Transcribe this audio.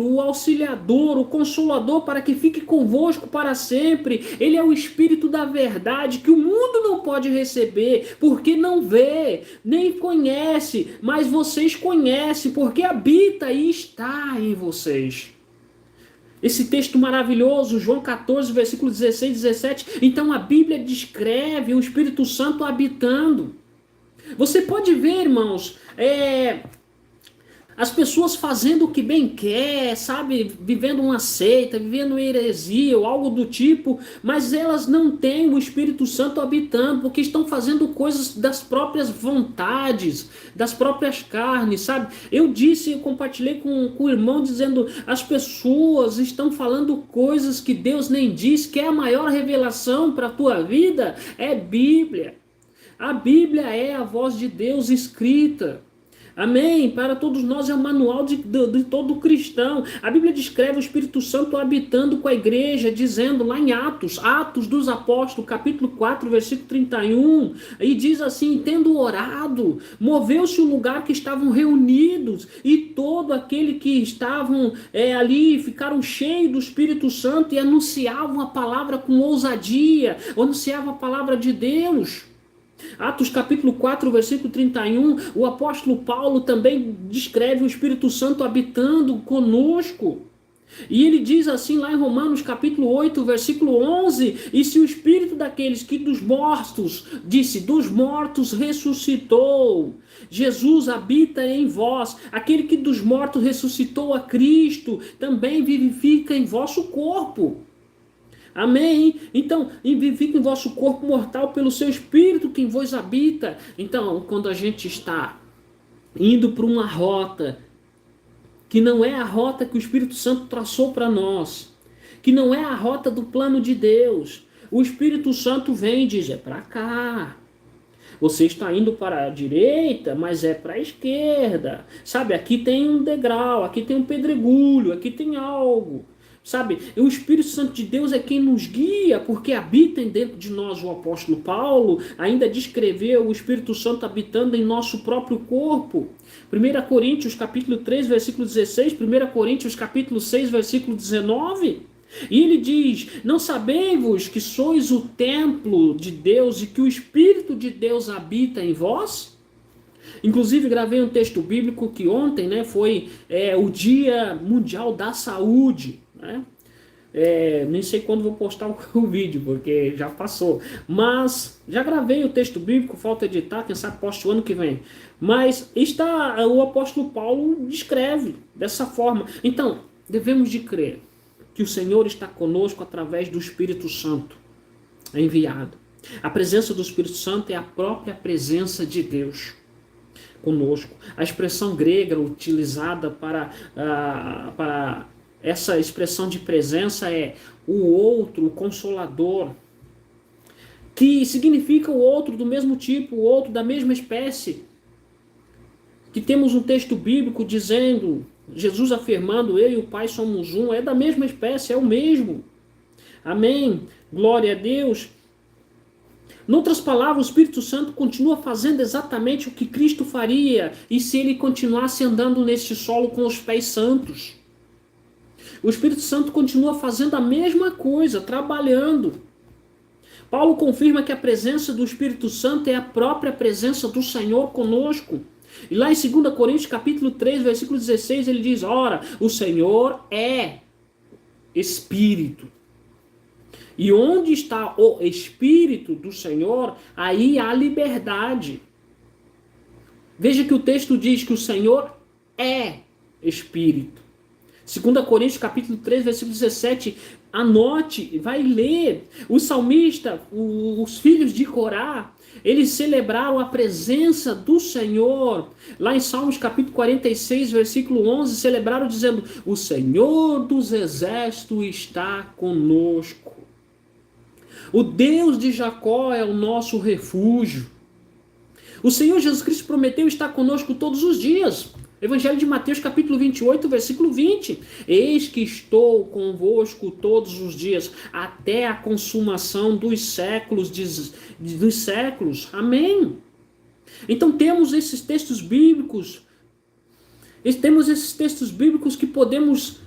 outro, o auxiliador, o consolador, para que fique convosco para sempre. Ele é o Espírito da verdade que o mundo não pode receber, porque não vê, nem conhece, mas vocês conhecem, porque habita e está em vocês. Esse texto maravilhoso, João 14, versículo 16 e 17. Então a Bíblia descreve o Espírito Santo habitando. Você pode ver, irmãos, as pessoas fazendo o que bem quer, sabe? Vivendo uma seita, vivendo uma heresia ou algo do tipo, mas elas não têm o Espírito Santo habitando, porque estão fazendo coisas das próprias vontades, das próprias carnes, sabe? Eu compartilhei com o irmão dizendo, as pessoas estão falando coisas que Deus nem diz, que é a maior revelação para a tua vida, é Bíblia. A Bíblia é a voz de Deus escrita. Amém? Para todos nós é o manual de todo cristão. A Bíblia descreve o Espírito Santo habitando com a igreja, dizendo lá em Atos dos Apóstolos, capítulo 4, versículo 31, e diz assim, tendo orado, moveu-se o lugar que estavam reunidos, e todo aquele que estavam ali ficaram cheios do Espírito Santo e anunciavam a palavra com ousadia, anunciavam a palavra de Deus. Atos capítulo 4, versículo 31, o apóstolo Paulo também descreve o Espírito Santo habitando conosco. E ele diz assim lá em Romanos capítulo 8, versículo 11, e se o Espírito daqueles que dos mortos, dos mortos ressuscitou, Jesus habita em vós, aquele que dos mortos ressuscitou a Cristo, também vivifica em vosso corpo. Amém? Então, vivifica em vosso corpo mortal pelo seu Espírito que em vos habita. Então, quando a gente está indo para uma rota que não é a rota que o Espírito Santo traçou para nós, que não é a rota do plano de Deus, o Espírito Santo vem e diz, é para cá. Você está indo para a direita, mas é para a esquerda. Sabe, aqui tem um degrau, aqui tem um pedregulho, aqui tem algo. Sabe, o Espírito Santo de Deus é quem nos guia, porque habita dentro de nós. O apóstolo Paulo ainda descreveu o Espírito Santo habitando em nosso próprio corpo. 1 Coríntios capítulo 3, versículo 16, 1 Coríntios capítulo 6, versículo 19. E ele diz, não sabei-vos que sois o templo de Deus e que o Espírito de Deus habita em vós? Inclusive gravei um texto bíblico que ontem foi o Dia Mundial da Saúde. Nem sei quando vou postar o vídeo, porque já passou. Mas já gravei o texto bíblico, falta editar, quem sabe posto o ano que vem. Mas o apóstolo Paulo descreve dessa forma. Então, devemos de crer que o Senhor está conosco através do Espírito Santo enviado. A presença do Espírito Santo é a própria presença de Deus conosco. A expressão grega utilizada para essa expressão de presença é o outro, o consolador, que significa o outro do mesmo tipo, o outro da mesma espécie. Que temos um texto bíblico dizendo, Jesus afirmando, eu e o Pai somos um, é da mesma espécie, é o mesmo. Amém? Glória a Deus. Em outras palavras, o Espírito Santo continua fazendo exatamente o que Cristo faria, e se ele continuasse andando neste solo com os pés santos. O Espírito Santo continua fazendo a mesma coisa, trabalhando. Paulo confirma que a presença do Espírito Santo é a própria presença do Senhor conosco. E lá em 2 Coríntios capítulo 3, versículo 16, ele diz, ora, o Senhor é Espírito. E onde está o Espírito do Senhor, aí há liberdade. Veja que o texto diz que o Senhor é Espírito. 2 Coríntios capítulo 3, versículo 17, anote, vai ler. O salmista, os filhos de Corá, eles celebraram a presença do Senhor. Lá em Salmos capítulo 46, versículo 11, celebraram dizendo, o Senhor dos exércitos está conosco. O Deus de Jacó é o nosso refúgio. O Senhor Jesus Cristo prometeu estar conosco todos os dias. Evangelho de Mateus capítulo 28, versículo 20. Eis que estou convosco todos os dias, até a consumação dos séculos. Amém. Então temos esses textos bíblicos que podemos